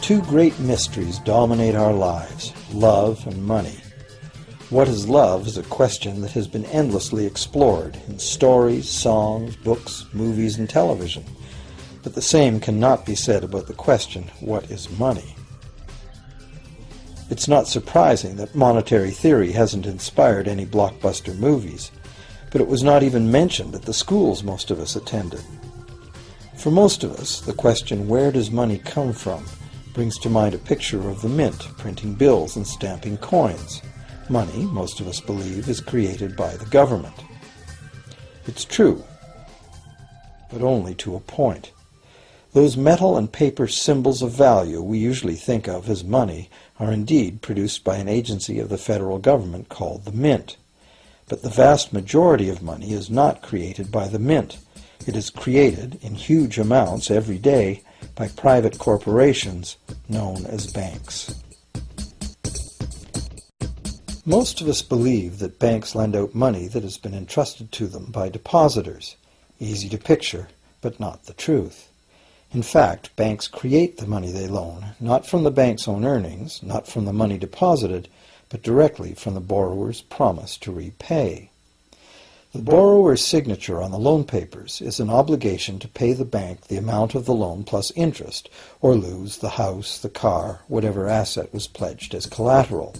Two great mysteries dominate our lives, love and money. What is love is a question that has been endlessly explored in stories, songs, books, movies, and television. But the same cannot be said about the question, what is money? It's not surprising that monetary theory hasn't inspired any blockbuster movies, but it was not even mentioned at the schools most of us attended. For most of us, the question, where does money come from, brings to mind a picture of the mint printing bills and stamping coins. Money, most of us believe, is created by the government. It's true, but only to a point. Those metal and paper symbols of value we usually think of as money are indeed produced by an agency of the federal government called the Mint. But the vast majority of money is not created by the Mint. It is created in huge amounts every day by private corporations known as banks. Most of us believe that banks lend out money that has been entrusted to them by depositors. Easy to picture, but not the truth. In fact, banks create the money they loan, not from the bank's own earnings, not from the money deposited, but directly from the borrower's promise to repay. The borrower's signature on the loan papers is an obligation to pay the bank the amount of the loan plus interest, or lose the house, the car, whatever asset was pledged as collateral.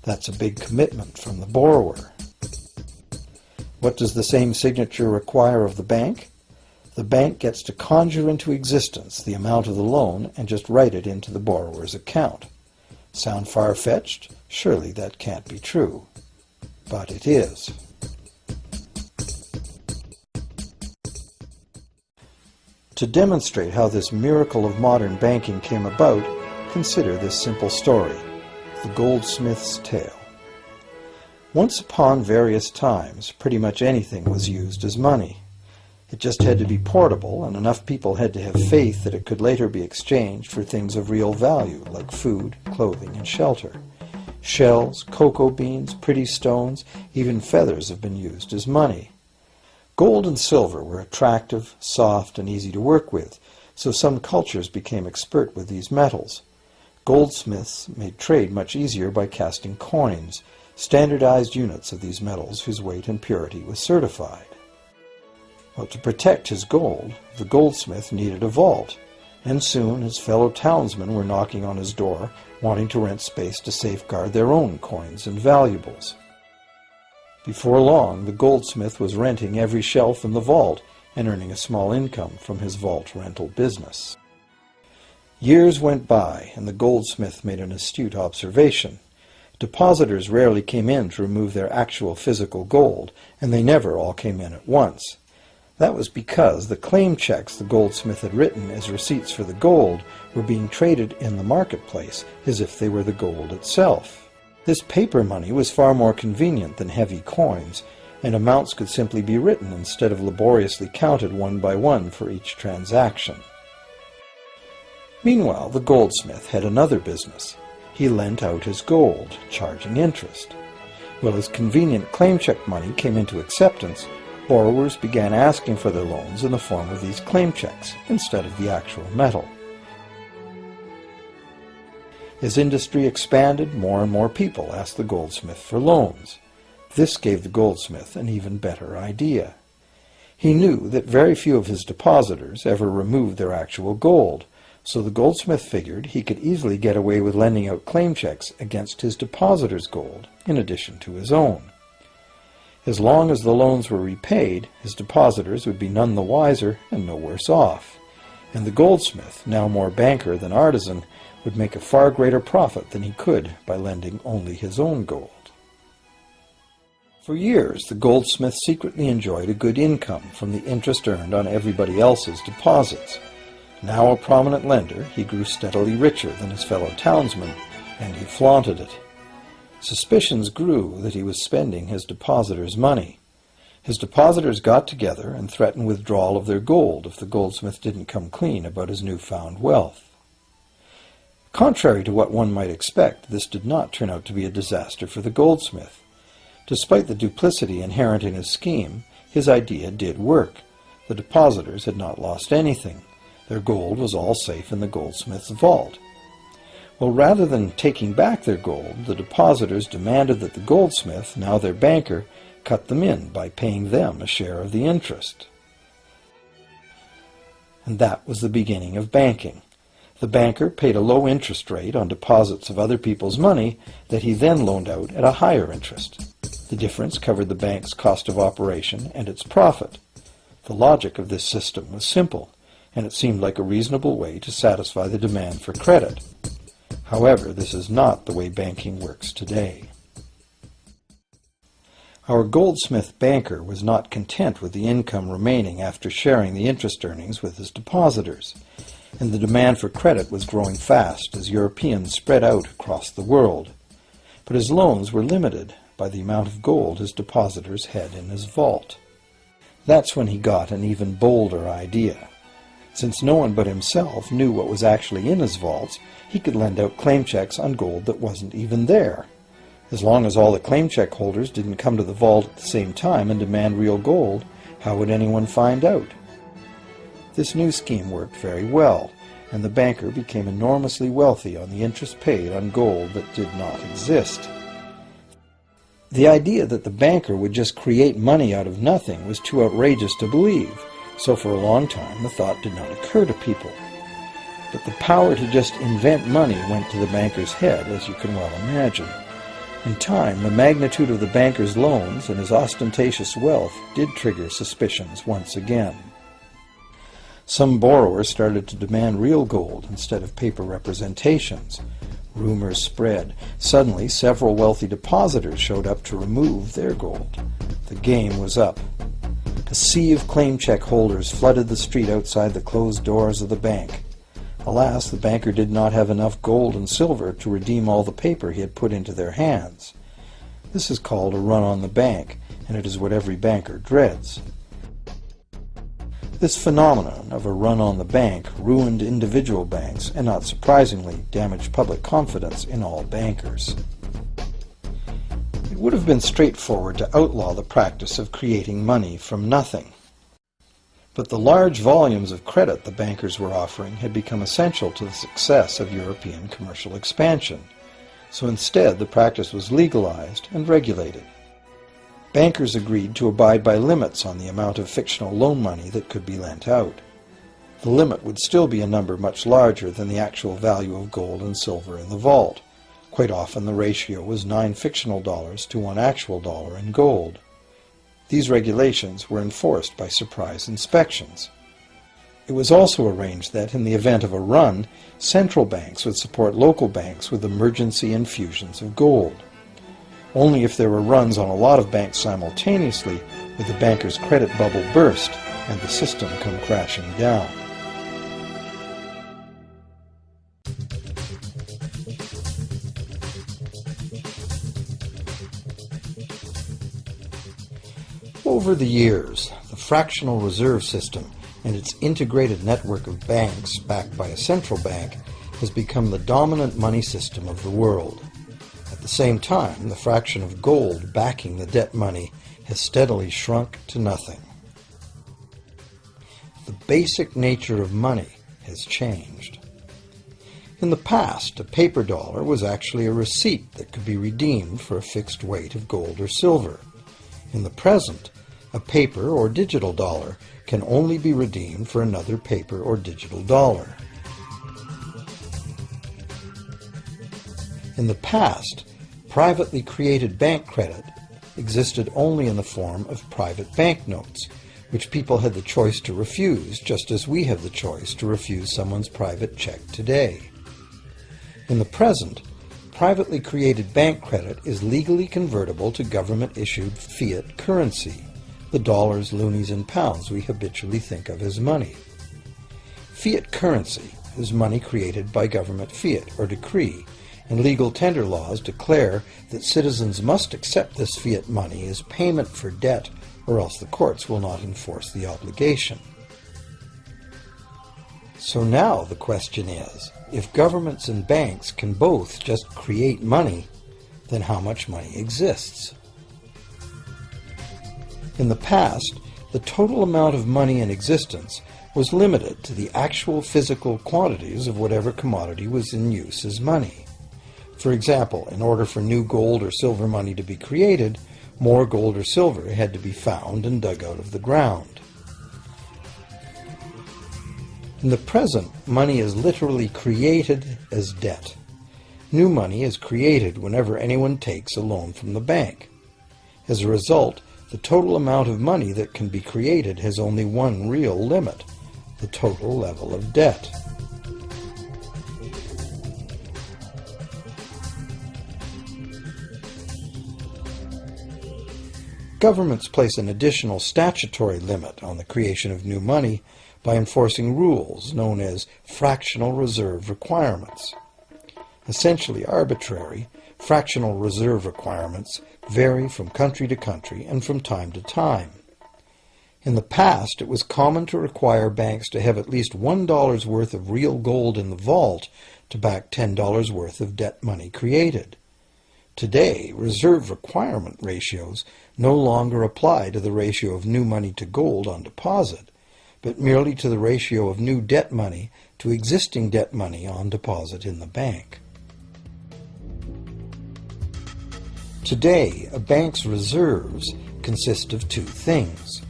That's a big commitment from the borrower. What does the same signature require of the bank? The bank gets to conjure into existence the amount of the loan and just write it into the borrower's account. Sound far-fetched? Surely that can't be true. But it is. To demonstrate how this miracle of modern banking came about, consider this simple story, the goldsmith's tale. Once upon various times, pretty much anything was used as money. It just had to be portable, and enough people had to have faith that it could later be exchanged for things of real value, like food, clothing, and shelter. Shells, cocoa beans, pretty stones, even feathers have been used as money. Gold and silver were attractive, soft, and easy to work with, so some cultures became expert with these metals. Goldsmiths made trade much easier by casting coins, standardized units of these metals whose weight and purity was certified. Well, to protect his gold, the goldsmith needed a vault, and soon his fellow townsmen were knocking on his door, wanting to rent space to safeguard their own coins and valuables. Before long, the goldsmith was renting every shelf in the vault and earning a small income from his vault rental business. Years went by, and the goldsmith made an astute observation. Depositors rarely came in to remove their actual physical gold, and they never all came in at once. That was because the claim checks the goldsmith had written as receipts for the gold were being traded in the marketplace as if they were the gold itself. This paper money was far more convenient than heavy coins, and amounts could simply be written instead of laboriously counted one by one for each transaction. Meanwhile, the goldsmith had another business. He lent out his gold, charging interest. Well, as convenient claim check money came into acceptance, borrowers began asking for their loans in the form of these claim checks instead of the actual metal. As industry expanded, more and more people asked the goldsmith for loans. This gave the goldsmith an even better idea. He knew that very few of his depositors ever removed their actual gold, so the goldsmith figured he could easily get away with lending out claim checks against his depositors' gold, in addition to his own. As long as the loans were repaid, his depositors would be none the wiser and no worse off, and the goldsmith, now more banker than artisan, would make a far greater profit than he could by lending only his own gold. For years, the goldsmith secretly enjoyed a good income from the interest earned on everybody else's deposits. Now a prominent lender, he grew steadily richer than his fellow townsmen, and he flaunted it. Suspicions grew that he was spending his depositors' money. His depositors got together and threatened withdrawal of their gold if the goldsmith didn't come clean about his newfound wealth. Contrary to what one might expect, this did not turn out to be a disaster for the goldsmith. Despite the duplicity inherent in his scheme, his idea did work. The depositors had not lost anything. Their gold was all safe in the goldsmith's vault. Well, rather than taking back their gold, the depositors demanded that the goldsmith, now their banker, cut them in by paying them a share of the interest. And that was the beginning of banking. The banker paid a low interest rate on deposits of other people's money that he then loaned out at a higher interest. The difference covered the bank's cost of operation and its profit. The logic of this system was simple, and it seemed like a reasonable way to satisfy the demand for credit. However, this is not the way banking works today. Our goldsmith banker was not content with the income remaining after sharing the interest earnings with his depositors, and the demand for credit was growing fast as Europeans spread out across the world. But his loans were limited by the amount of gold his depositors had in his vault. That's when he got an even bolder idea. Since no one but himself knew what was actually in his vaults, he could lend out claim checks on gold that wasn't even there. As long as all the claim check holders didn't come to the vault at the same time and demand real gold, how would anyone find out? This new scheme worked very well, and the banker became enormously wealthy on the interest paid on gold that did not exist. The idea that the banker would just create money out of nothing was too outrageous to believe, so for a long time the thought did not occur to people. But the power to just invent money went to the banker's head, as you can well imagine. In time, the magnitude of the banker's loans and his ostentatious wealth did trigger suspicions once again. Some borrowers started to demand real gold instead of paper representations. Rumors spread. Suddenly, several wealthy depositors showed up to remove their gold. The game was up. A sea of claim check holders flooded the street outside the closed doors of the bank. Alas, the banker did not have enough gold and silver to redeem all the paper he had put into their hands. This is called a run on the bank, and it is what every banker dreads. This phenomenon of a run on the bank ruined individual banks and, not surprisingly, damaged public confidence in all bankers. It would have been straightforward to outlaw the practice of creating money from nothing. But the large volumes of credit the bankers were offering had become essential to the success of European commercial expansion, so instead the practice was legalized and regulated. Bankers agreed to abide by limits on the amount of fictional loan money that could be lent out. The limit would still be a number much larger than the actual value of gold and silver in the vault. Quite often the ratio was 9 fictional dollars to 1 actual dollar in gold. These regulations were enforced by surprise inspections. It was also arranged that, in the event of a run, central banks would support local banks with emergency infusions of gold. Only if there were runs on a lot of banks simultaneously would the banker's credit bubble burst and the system come crashing down. Over the years, the fractional reserve system and its integrated network of banks backed by a central bank has become the dominant money system of the world. At the same time, the fraction of gold backing the debt money has steadily shrunk to nothing. The basic nature of money has changed. In the past, a paper dollar was actually a receipt that could be redeemed for a fixed weight of gold or silver. In the present, a paper or digital dollar can only be redeemed for another paper or digital dollar. In the past, privately created bank credit existed only in the form of private banknotes, which people had the choice to refuse, just as we have the choice to refuse someone's private check today. In the present, privately created bank credit is legally convertible to government-issued fiat currency, the dollars, loonies, and pounds we habitually think of as money. Fiat currency is money created by government fiat or decree, and legal tender laws declare that citizens must accept this fiat money as payment for debt, or else the courts will not enforce the obligation. So now the question is, if governments and banks can both just create money, then how much money exists? In the past, the total amount of money in existence was limited to the actual physical quantities of whatever commodity was in use as money. For example, in order for new gold or silver money to be created, more gold or silver had to be found and dug out of the ground. In the present, money is literally created as debt. New money is created whenever anyone takes a loan from the bank. As a result, the total amount of money that can be created has only one real limit: the total level of debt. Governments place an additional statutory limit on the creation of new money by enforcing rules known as fractional reserve requirements. Essentially arbitrary, fractional reserve requirements vary from country to country and from time to time. In the past, it was common to require banks to have at least $1 worth of real gold in the vault to back $10 worth of debt money created. Today, reserve requirement ratios no longer apply to the ratio of new money to gold on deposit, but merely to the ratio of new debt money to existing debt money on deposit in the bank. Today, a bank's reserves consist of two things: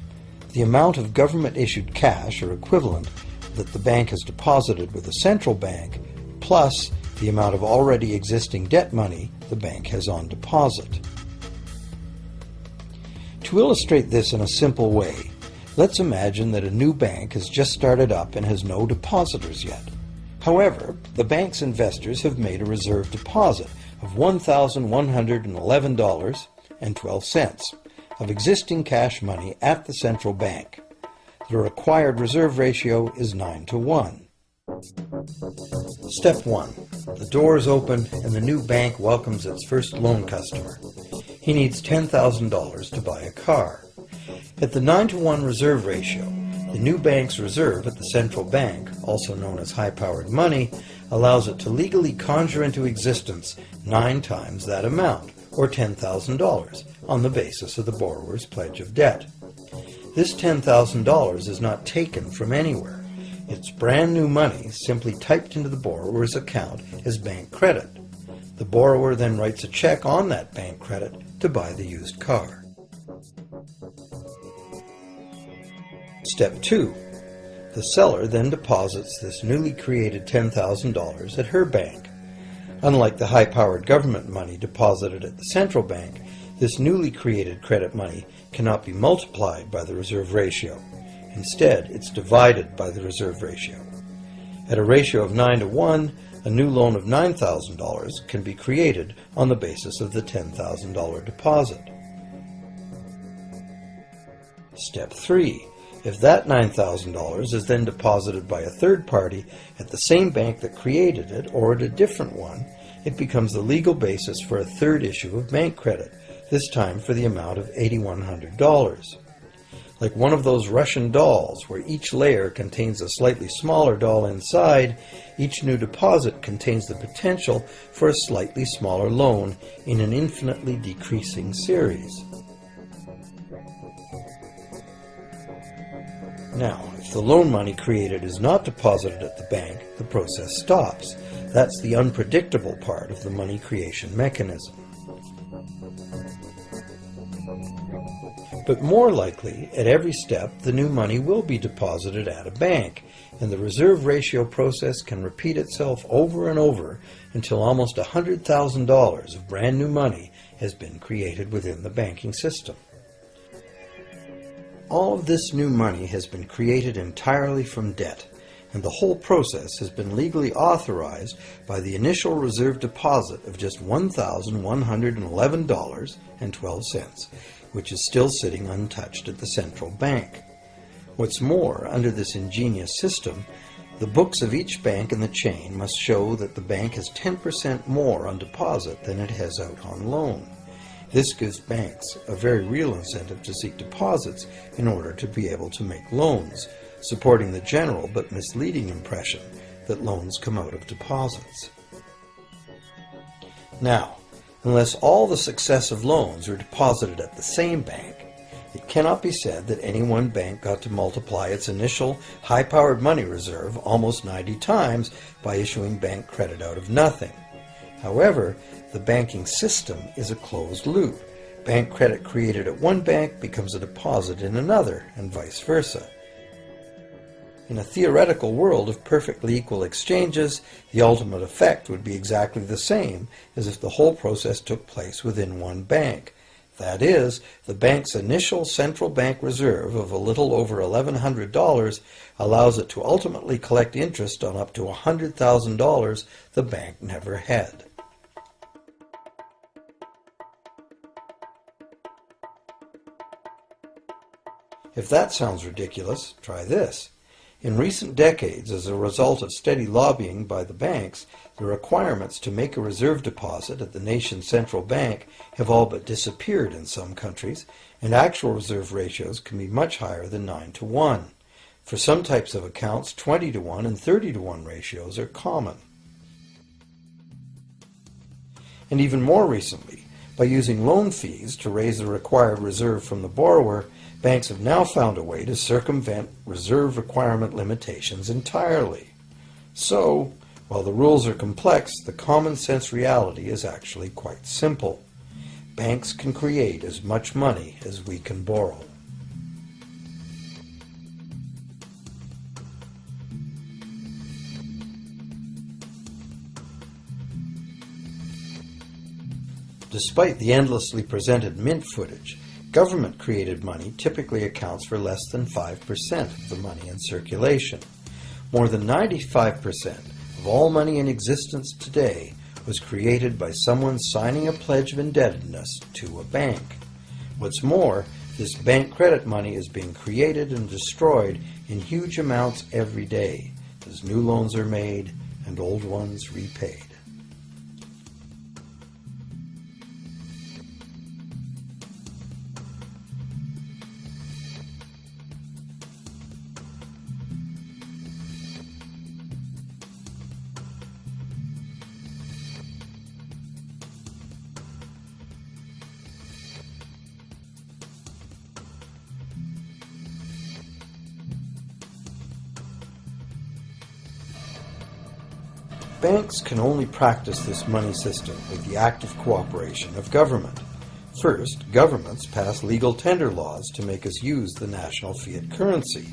the amount of government-issued cash or equivalent that the bank has deposited with the central bank, plus the amount of already existing debt money the bank has on deposit. To illustrate this in a simple way, let's imagine that a new bank has just started up and has no depositors yet. However, the bank's investors have made a reserve deposit of $1,111.12 of existing cash money at the central bank. The required reserve ratio is 9-to-1. Step 1. The doors open and the new bank welcomes its first loan customer. He needs $10,000 to buy a car. At the 9-to-1 reserve ratio, the new bank's reserve at the central bank, also known as high-powered money, allows it to legally conjure into existence 9 times that amount, or $10,000, on the basis of the borrower's pledge of debt. This $10,000 is not taken from anywhere. It's brand new money simply typed into the borrower's account as bank credit. The borrower then writes a check on that bank credit to buy the used car. Step 2. The seller then deposits this newly created $10,000 at her bank. Unlike the high-powered government money deposited at the central bank, this newly created credit money cannot be multiplied by the reserve ratio. Instead, it's divided by the reserve ratio. At a ratio of 9-to-1, a new loan of $9,000 can be created on the basis of the $10,000 deposit. Step 3. If that $9,000 is then deposited by a third party at the same bank that created it or at a different one, it becomes the legal basis for a third issue of bank credit, this time for the amount of $8,100. Like one of those Russian dolls, where each layer contains a slightly smaller doll inside, each new deposit contains the potential for a slightly smaller loan in an infinitely decreasing series. Now, if the loan money created is not deposited at the bank, the process stops. That's the unpredictable part of the money creation mechanism. But more likely, at every step, the new money will be deposited at a bank, and the reserve ratio process can repeat itself over and over until almost $100,000 of brand new money has been created within the banking system. All of this new money has been created entirely from debt, and the whole process has been legally authorized by the initial reserve deposit of just $1,111.12, which is still sitting untouched at the central bank. What's more, under this ingenious system, the books of each bank in the chain must show that the bank has 10% more on deposit than it has out on loan. This gives banks a very real incentive to seek deposits in order to be able to make loans, supporting the general but misleading impression that loans come out of deposits. Now, unless all the successive loans are deposited at the same bank, It cannot be said that any one bank got to multiply its initial high-powered money reserve almost 90 times by issuing bank credit out of nothing. However, the banking system is a closed loop. Bank credit created at one bank becomes a deposit in another, and vice versa. In a theoretical world of perfectly equal exchanges, the ultimate effect would be exactly the same as if the whole process took place within one bank. That is, the bank's initial central bank reserve of a little over $1,100 allows it to ultimately collect interest on up to $100,000 the bank never had. If that sounds ridiculous, try this. In recent decades, as a result of steady lobbying by the banks, the requirements to make a reserve deposit at the nation's central bank have all but disappeared in some countries, and actual reserve ratios can be much higher than 9-to-1. For some types of accounts, 20-to-1 and 30-to-1 ratios are common. And even more recently, by using loan fees to raise the required reserve from the borrower, banks have now found a way to circumvent reserve requirement limitations entirely. So, while the rules are complex, the common sense reality is actually quite simple. Banks can create as much money as we can borrow. Despite the endlessly presented mint footage, government-created money typically accounts for less than 5% of the money in circulation. More than 95% of all money in existence today was created by someone signing a pledge of indebtedness to a bank. What's more, this bank credit money is being created and destroyed in huge amounts every day, as new loans are made and old ones repaid. Banks can only practice this money system with the active cooperation of government. First, governments pass legal tender laws to make us use the national fiat currency.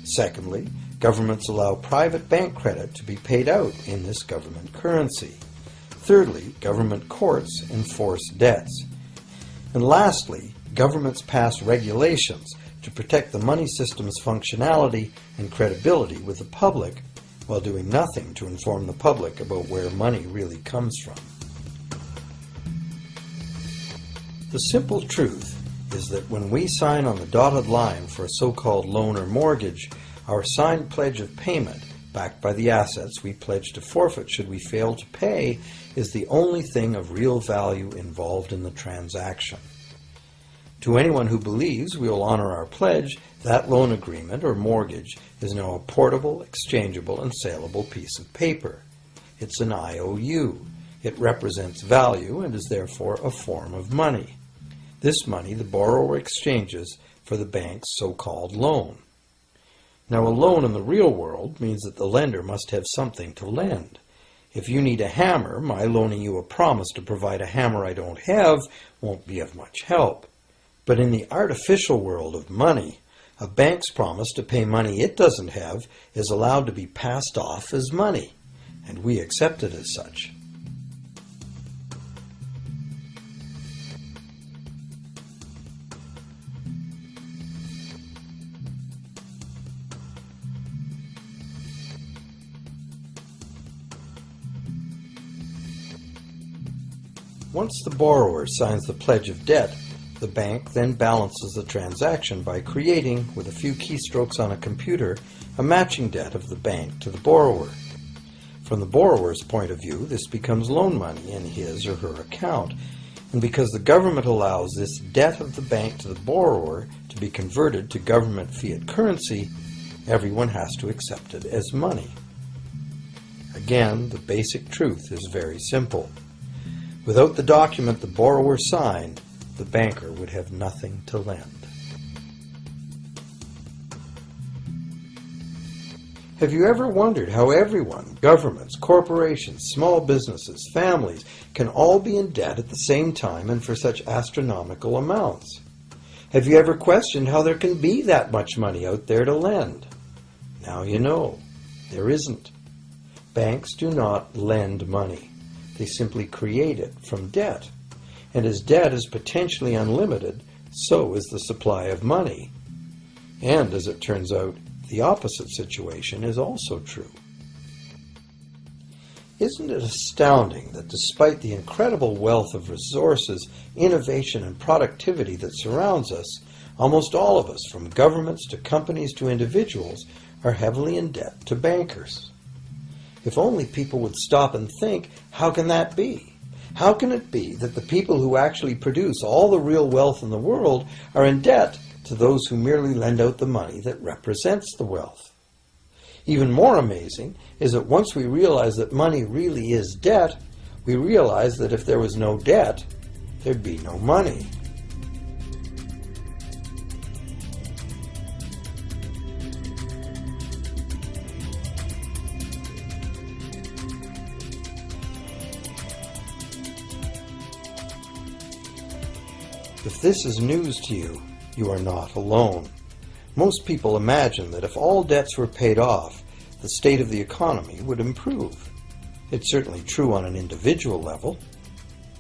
Secondly, governments allow private bank credit to be paid out in this government currency. Thirdly, government courts enforce debts. And lastly, governments pass regulations to protect the money system's functionality and credibility with the public, while doing nothing to inform the public about where money really comes from. The simple truth is that when we sign on the dotted line for a so-called loan or mortgage, our signed pledge of payment, backed by the assets we pledge to forfeit should we fail to pay, is the only thing of real value involved in the transaction. To anyone who believes we will honor our pledge, that loan agreement or mortgage is now a portable, exchangeable, and saleable piece of paper. It's an IOU. It represents value and is therefore a form of money. This money the borrower exchanges for the bank's so-called loan. Now, a loan in the real world means that the lender must have something to lend. If you need a hammer, my loaning you a promise to provide a hammer I don't have won't be of much help. But in the artificial world of money, a bank's promise to pay money it doesn't have is allowed to be passed off as money, and we accept it as such. Once the borrower signs the pledge of debt, the bank then balances the transaction by creating, with a few keystrokes on a computer, a matching debt of the bank to the borrower. From the borrower's point of view, this becomes loan money in his or her account, and because the government allows this debt of the bank to the borrower to be converted to government fiat currency, everyone has to accept it as money. Again, the basic truth is very simple. Without the document the borrower signed, the banker would have nothing to lend. Have you ever wondered how everyone, governments, corporations, small businesses, families, can all be in debt at the same time and for such astronomical amounts? Have you ever questioned how there can be that much money out there to lend? Now you know. There isn't. Banks do not lend money. They simply create it from debt. And as debt is potentially unlimited, so is the supply of money. And as it turns out, the opposite situation is also true. Isn't it astounding that despite the incredible wealth of resources, innovation, and productivity that surrounds us, almost all of us, from governments to companies to individuals, are heavily in debt to bankers? If only people would stop and think, how can that be? How can it be that the people who actually produce all the real wealth in the world are in debt to those who merely lend out the money that represents the wealth? Even more amazing is that once we realize that money really is debt, we realize that if there was no debt, there'd be no money. If this is news to you, you are not alone. Most people imagine that if all debts were paid off, the state of the economy would improve. It's certainly true on an individual level.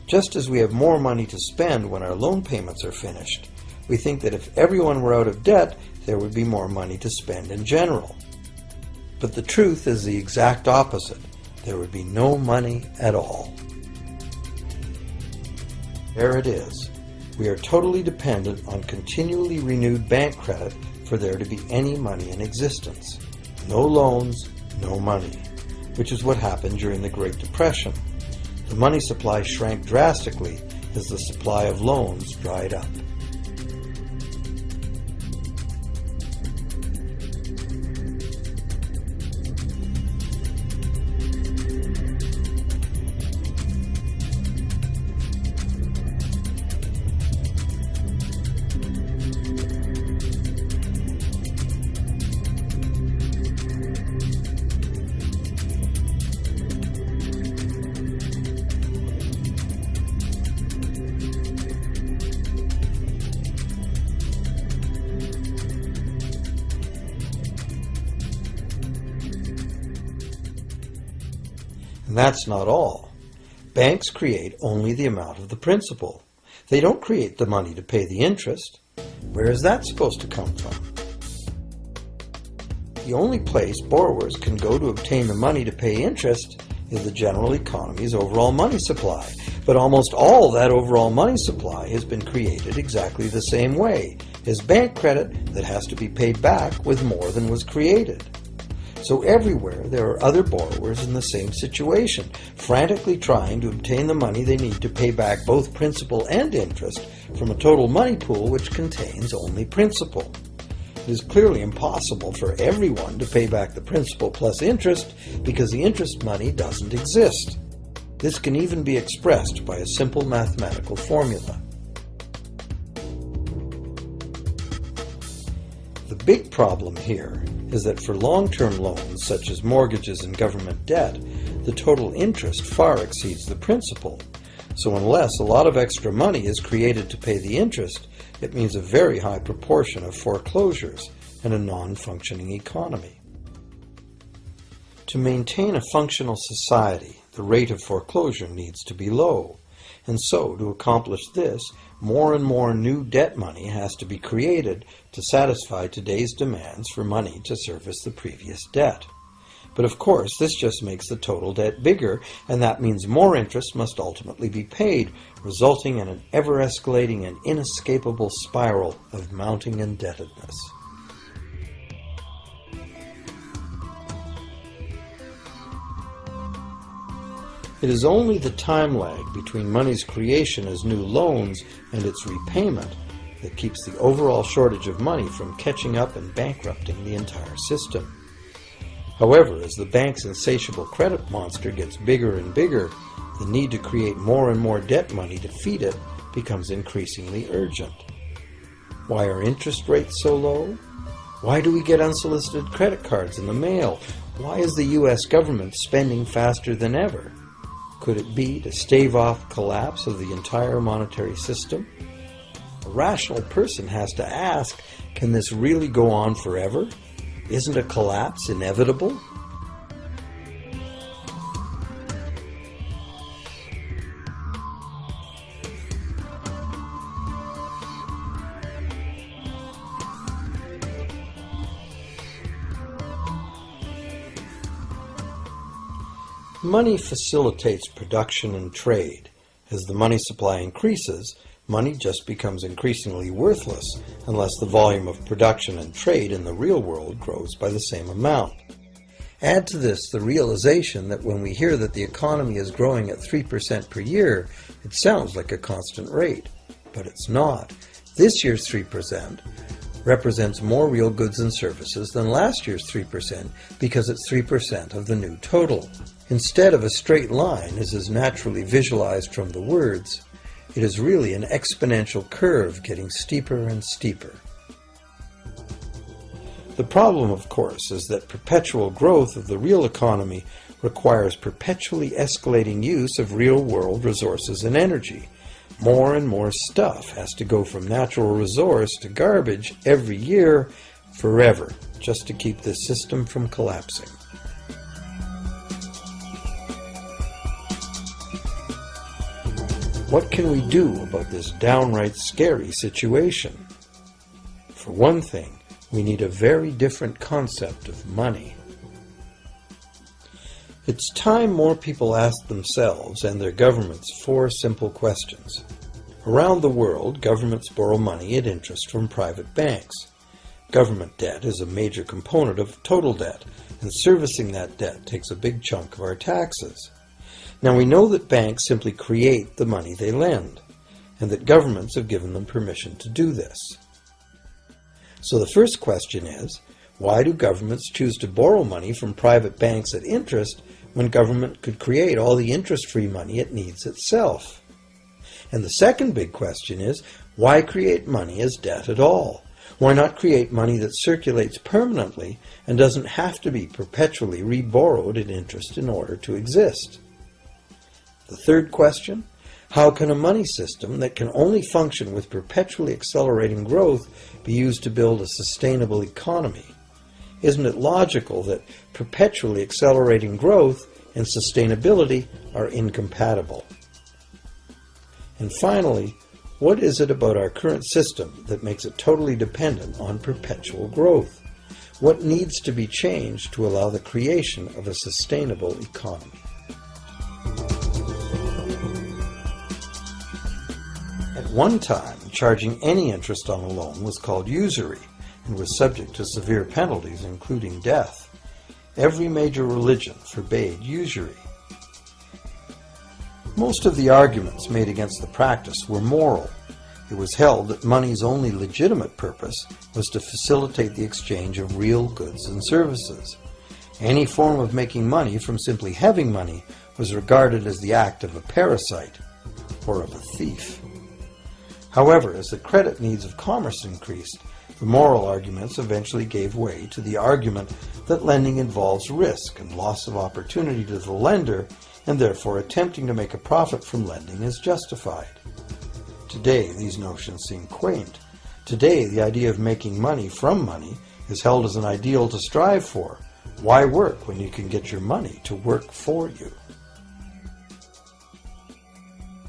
Just as we have more money to spend when our loan payments are finished, we think that if everyone were out of debt, there would be more money to spend in general. But the truth is the exact opposite. There would be no money at all. There it is. We are totally dependent on continually renewed bank credit for there to be any money in existence. No loans, no money, which is what happened during the Great Depression. The money supply shrank drastically as the supply of loans dried up. And that's not all. Banks create only the amount of the principal. They don't create the money to pay the interest. Where is that supposed to come from? The only place borrowers can go to obtain the money to pay interest is the general economy's overall money supply. But almost all that overall money supply has been created exactly the same way, as bank credit that has to be paid back with more than was created. So everywhere there are other borrowers in the same situation, frantically trying to obtain the money they need to pay back both principal and interest from a total money pool which contains only principal. It is clearly impossible for everyone to pay back the principal plus interest because the interest money doesn't exist. This can even be expressed by a simple mathematical formula. The big problem here is that for long-term loans, such as mortgages and government debt, the total interest far exceeds the principal. So unless a lot of extra money is created to pay the interest, it means a very high proportion of foreclosures and a non-functioning economy. To maintain a functional society, the rate of foreclosure needs to be low. And so, to accomplish this, more and more new debt money has to be created to satisfy today's demands for money to service the previous debt. But of course, this just makes the total debt bigger, and that means more interest must ultimately be paid, resulting in an ever-escalating and inescapable spiral of mounting indebtedness. It is only the time lag between money's creation as new loans and its repayment that keeps the overall shortage of money from catching up and bankrupting the entire system. However, as the bank's insatiable credit monster gets bigger and bigger, the need to create more and more debt money to feed it becomes increasingly urgent. Why are interest rates so low? Why do we get unsolicited credit cards in the mail? Why is the U.S. government spending faster than ever? Could it be to stave off collapse of the entire monetary system? A rational person has to ask, can this really go on forever? Isn't a collapse inevitable? Money facilitates production and trade. As the money supply increases, money just becomes increasingly worthless unless the volume of production and trade in the real world grows by the same amount. Add to this the realization that when we hear that the economy is growing at 3% per year, it sounds like a constant rate, but it's not. This year's 3% represents more real goods and services than last year's 3% because it's 3% of the new total. Instead of a straight line as is naturally visualized from the words, it is really an exponential curve getting steeper and steeper. The problem, of course, is that perpetual growth of the real economy requires perpetually escalating use of real-world resources and energy. More and more stuff has to go from natural resource to garbage every year, forever, just to keep this system from collapsing. What can we do about this downright scary situation? For one thing, we need a very different concept of money. It's time more people ask themselves and their governments 4 simple questions. Around the world, governments borrow money at interest from private banks. Government debt is a major component of total debt, and servicing that debt takes a big chunk of our taxes. Now we know that banks simply create the money they lend, and that governments have given them permission to do this. So the first question is, why do governments choose to borrow money from private banks at interest when government could create all the interest-free money it needs itself? And the second big question is, why create money as debt at all? Why not create money that circulates permanently and doesn't have to be perpetually reborrowed at interest in order to exist? The third question, how can a money system that can only function with perpetually accelerating growth be used to build a sustainable economy? Isn't it logical that perpetually accelerating growth and sustainability are incompatible? And finally, what is it about our current system that makes it totally dependent on perpetual growth? What needs to be changed to allow the creation of a sustainable economy? At one time, charging any interest on a loan was called usury and was subject to severe penalties, including death. Every major religion forbade usury. Most of the arguments made against the practice were moral. It was held that money's only legitimate purpose was to facilitate the exchange of real goods and services. Any form of making money from simply having money was regarded as the act of a parasite or of a thief. However, as the credit needs of commerce increased, the moral arguments eventually gave way to the argument that lending involves risk and loss of opportunity to the lender, and therefore attempting to make a profit from lending is justified. Today, these notions seem quaint. Today, the idea of making money from money is held as an ideal to strive for. Why work when you can get your money to work for you?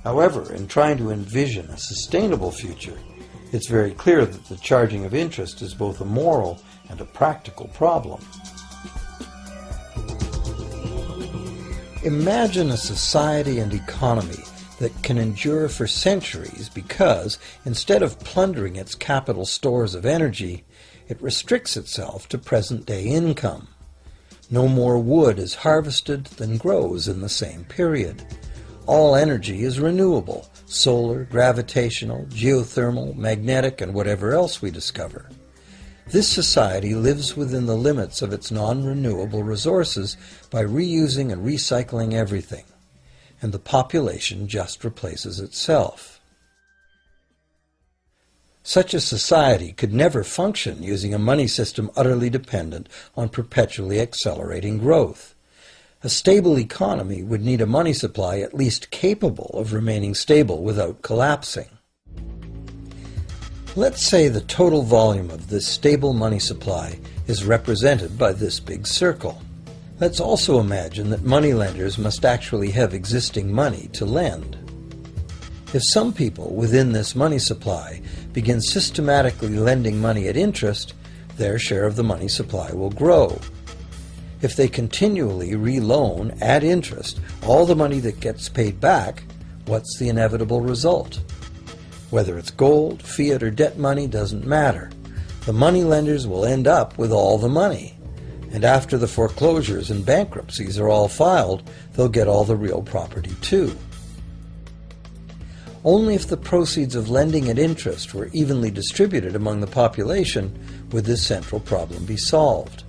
However, in trying to envision a sustainable future, it's very clear that the charging of interest is both a moral and a practical problem. Imagine a society and economy that can endure for centuries because, instead of plundering its capital stores of energy, it restricts itself to present-day income. No more wood is harvested than grows in the same period. All energy is renewable, solar, gravitational, geothermal, magnetic, and whatever else we discover. This society lives within the limits of its non-renewable resources by reusing and recycling everything, and the population just replaces itself. Such a society could never function using a money system utterly dependent on perpetually accelerating growth. A stable economy would need a money supply at least capable of remaining stable without collapsing. Let's say the total volume of this stable money supply is represented by this big circle. Let's also imagine that moneylenders must actually have existing money to lend. If some people within this money supply begin systematically lending money at interest, their share of the money supply will grow. If they continually reloan at interest all the money that gets paid back, what's the inevitable result? Whether it's gold, fiat, or debt money doesn't matter. The moneylenders will end up with all the money. And after the foreclosures and bankruptcies are all filed, they'll get all the real property too. Only if the proceeds of lending at interest were evenly distributed among the population would this central problem be solved.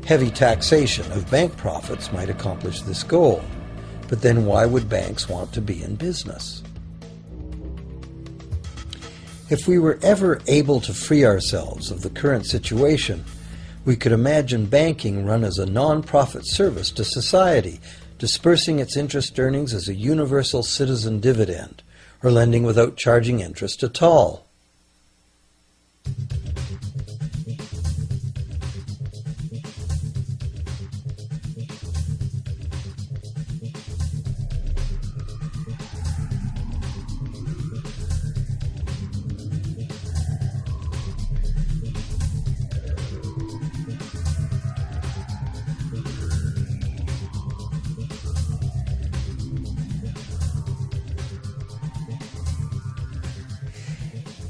Heavy taxation of bank profits might accomplish this goal, but then why would banks want to be in business? If we were ever able to free ourselves of the current situation, we could imagine banking run as a non-profit service to society, dispersing its interest earnings as a universal citizen dividend, or lending without charging interest at all.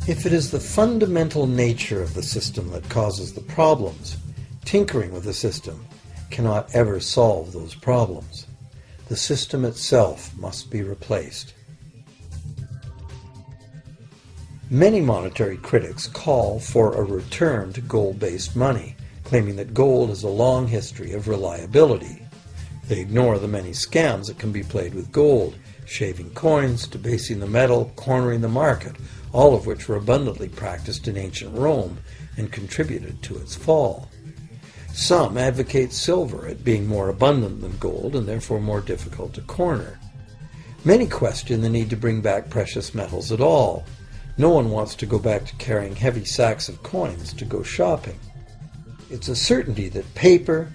If it is the fundamental nature of the system that causes the problems, tinkering with the system cannot ever solve those problems. The system itself must be replaced. Many monetary critics call for a return to gold-based money, claiming that gold has a long history of reliability. They ignore the many scams that can be played with gold, shaving coins, debasing the metal, cornering the market, all of which were abundantly practiced in ancient Rome and contributed to its fall. Some advocate silver at being more abundant than gold and therefore more difficult to corner. Many question the need to bring back precious metals at all. No one wants to go back to carrying heavy sacks of coins to go shopping. It's a certainty that paper,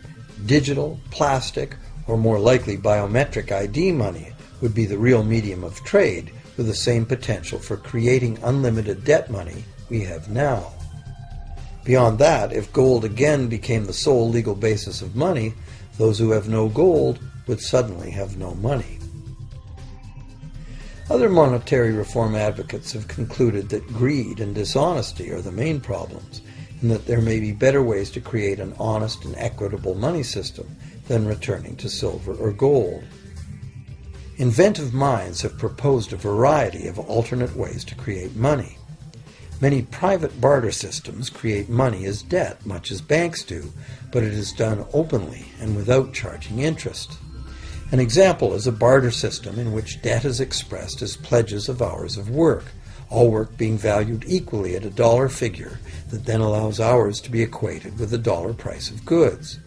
digital, plastic, or more likely biometric ID money would be the real medium of trade, with the same potential for creating unlimited debt money we have now. Beyond that, if gold again became the sole legal basis of money, those who have no gold would suddenly have no money. Other monetary reform advocates have concluded that greed and dishonesty are the main problems, and that there may be better ways to create an honest and equitable money system than returning to silver or gold. Inventive minds have proposed a variety of alternate ways to create money. Many private barter systems create money as debt, much as banks do, but it is done openly and without charging interest. An example is a barter system in which debt is expressed as pledges of hours of work, all work being valued equally at a dollar figure that then allows hours to be equated with the dollar price of goods.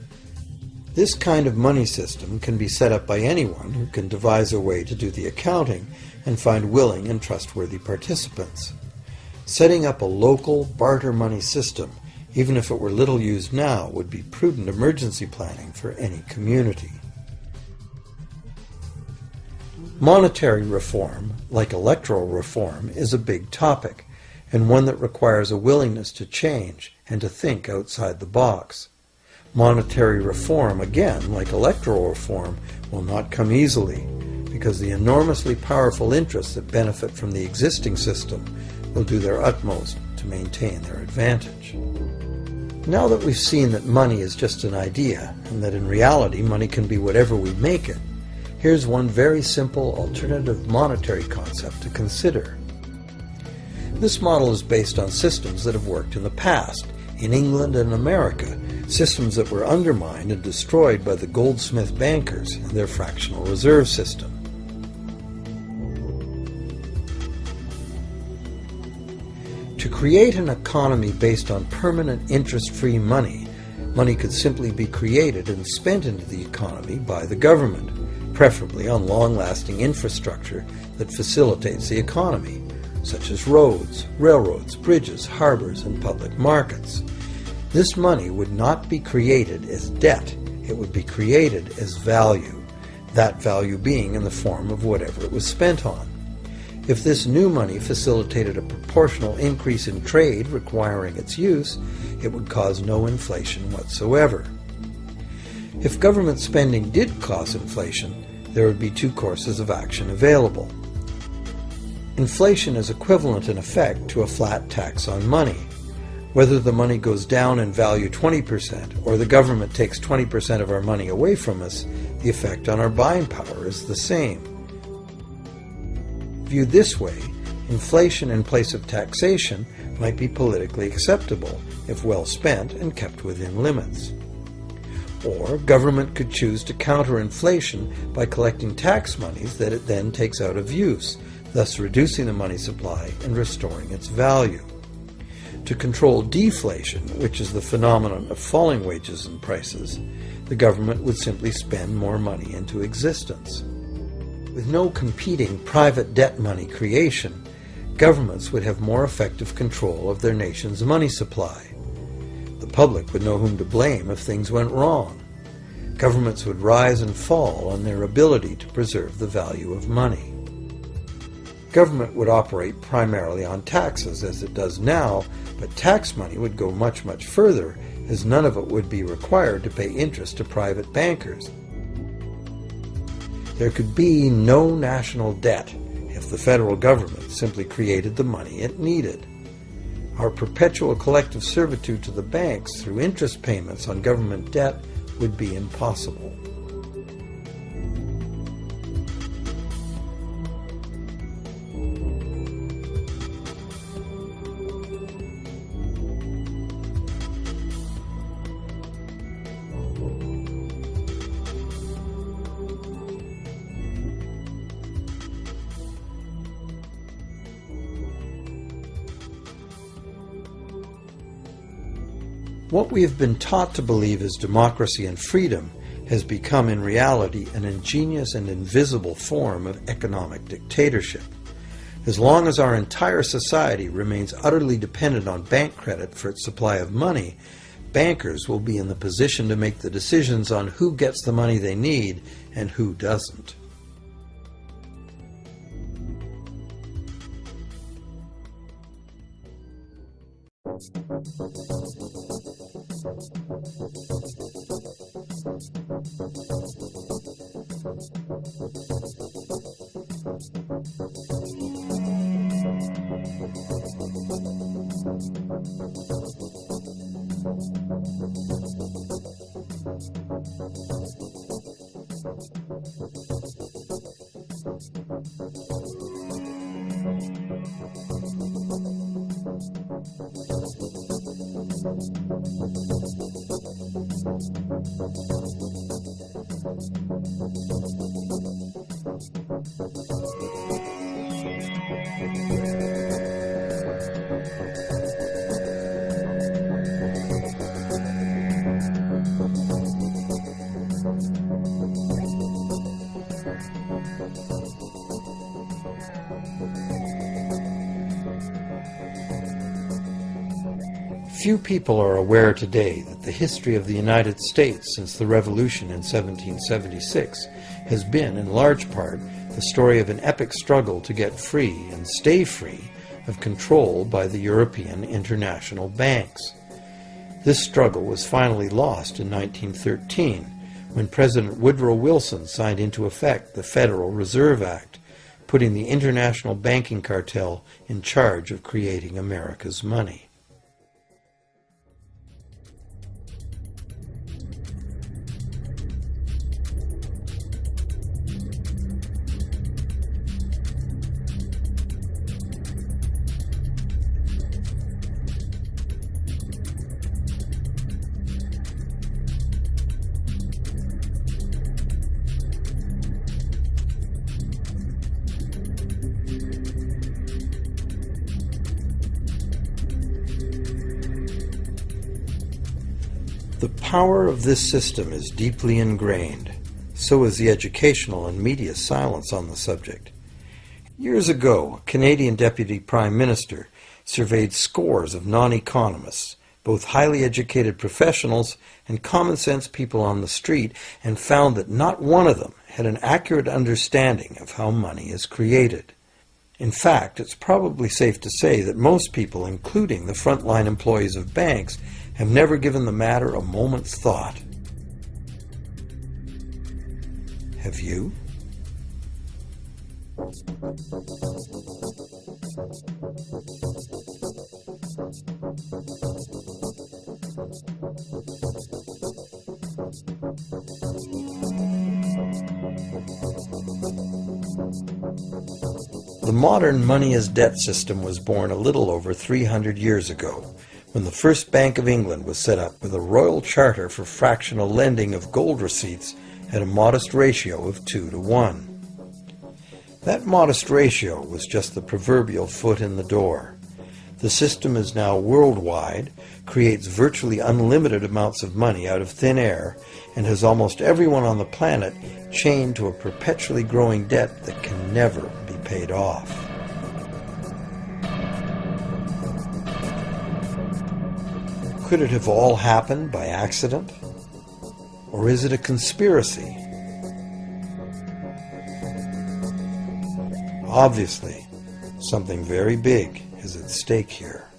This kind of money system can be set up by anyone who can devise a way to do the accounting and find willing and trustworthy participants. Setting up a local barter money system, even if it were little used now, would be prudent emergency planning for any community. Monetary reform, like electoral reform, is a big topic, and one that requires a willingness to change and to think outside the box. Monetary reform, again, like electoral reform, will not come easily, because the enormously powerful interests that benefit from the existing system will do their utmost to maintain their advantage. Now that we've seen that money is just an idea, and that in reality money can be whatever we make it, here's one very simple alternative monetary concept to consider. This model is based on systems that have worked in the past, in England and America, systems that were undermined and destroyed by the goldsmith bankers and their fractional reserve system. create an economy based on permanent interest-free money, money could simply be created and spent into the economy by the government, preferably on long-lasting infrastructure that facilitates the economy, such as roads, railroads, bridges, harbors, and public markets. This money would not be created as debt, it would be created as value, that value being in the form of whatever it was spent on. If this new money facilitated a proportional increase in trade requiring its use, it would cause no inflation whatsoever. If government spending did cause inflation, there would be two courses of action available. Inflation is equivalent in effect to a flat tax on money. Whether the money goes down in value 20% or the government takes 20% of our money away from us, the effect on our buying power is the same. Viewed this way, inflation in place of taxation might be politically acceptable if well spent and kept within limits. Or government could choose to counter inflation by collecting tax monies that it then takes out of use, thus reducing the money supply and restoring its value. To control deflation, which is the phenomenon of falling wages and prices, the government would simply spend more money into existence. With no competing private debt money creation, governments would have more effective control of their nation's money supply. The public would know whom to blame if things went wrong. Governments would rise and fall on their ability to preserve the value of money. Government would operate primarily on taxes, as it does now, but tax money would go much, much further, as none of it would be required to pay interest to private bankers. There could be no national debt if the federal government simply created the money it needed. Our perpetual collective servitude to the banks through interest payments on government debt would be impossible. What we have been taught to believe as democracy and freedom has become in reality an ingenious and invisible form of economic dictatorship. As long as our entire society remains utterly dependent on bank credit for its supply of money, bankers will be in the position to make the decisions on who gets the money they need and who doesn't. Few people are aware today that the history of the United States since the Revolution in 1776 has been, in large part, the story of an epic struggle to get free and stay free of control by the European international banks. This struggle was finally lost in 1913, when President Woodrow Wilson signed into effect the Federal Reserve Act, putting the international banking cartel in charge of creating America's money. power of this system is deeply ingrained. So is the educational and media silence on the subject. Years ago, a Canadian Deputy Prime Minister surveyed scores of non-economists, both highly educated professionals and common-sense people on the street, and found that not one of them had an accurate understanding of how money is created. In fact, it's probably safe to say that most people, including the frontline employees of banks, have never given the matter a moment's thought. Have you? The modern money-as-debt system was born a little over 300 years ago, when the first Bank of England was set up with a royal charter for fractional lending of gold receipts at a modest ratio of 2 to 1. That modest ratio was just the proverbial foot in the door. The system is now worldwide, creates virtually unlimited amounts of money out of thin air, and has almost everyone on the planet chained to a perpetually growing debt that can never be paid off. Could it have all happened by accident? Or is it a conspiracy? Obviously, something very big is at stake here.